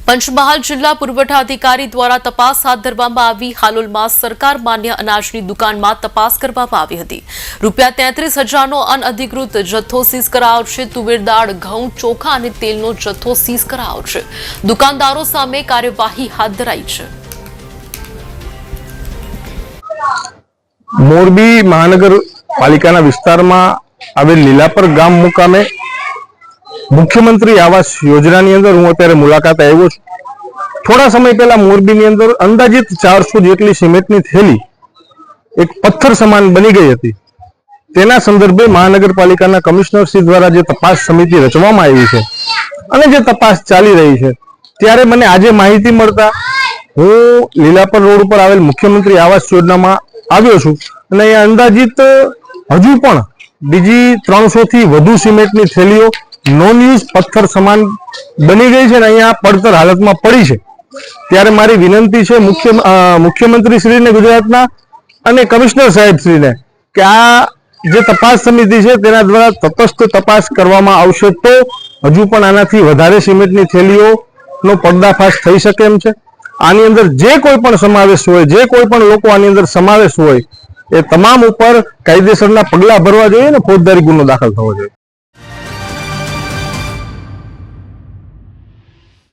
પંચમહાલ જિલ્લા પુરવઠા અધિકારી દ્વારા તપાસ હાથ ધરવામાં આવી। હાલોલમાં સરકાર માન્ય અનાજની દુકાનમાં તપાસ કરવામાં આવી હતી। ₹33,000નો અનઅધિકૃત જથ્થો સીઝ કરાયો છે। તુવેર દાળ, ઘઉં, ચોખા અને તેલનો જથ્થો સીઝ કરાયો છે। દુકાનદારો સામે કાર્યવાહી હાથ ધરાઈ છે। મોરબી મહાનગરપાલિકાના વિસ્તારમાં આવેલ લીલાપર ગામ મુકામે मुख्यमंत्री आवास योजना अंदर हूँ अत्यारे मुलाकात आव्यो छुं। थोड़ा समय पहला मोरबी अंदर अंदाजित 400 जेटली सीमेंटनी थैली एक पत्थर समान बनी गई थी। तेना संदर्भे महानगरपालिकाना कमिश्नरश्री द्वारा जे तपास समिति रचवामां आवी छे अने जे तपास चाली रही है त्यारे मने आजे माहिती मळता हूँ लीलापर रोड पर आवेल मुख्यमंत्री आवास योजनामां आव्यो छुं अने अहींया अंदाजित हजू पण बीजी 300 थी वधु सीमेंटनी थैलीओ नॉन यूज पत्थर समान बनी गई है। अहींया पड़तर हालत में पड़ी है। त्यारे मारी विनंती है मुख्यमंत्री श्री ने गुजरातना अने कमिश्नर साहेब श्री ने कि आ जे तपास समिति है तेना द्वारा तटस्थ तपास करवामां आवशे तो हजू पण आनाथी वधारे सीमेंटनी थैलीओ नो पर्दाफाश थई शके एम छे। आनी अंदर जे कोई पण समावेश होय, जे कोई पण लोको आनी अंदर समावेश होय ए तमाम उपर कायदेसरना पगला भरवा जोईए ने फौजदारी गुनो दाखल थवो जोईए।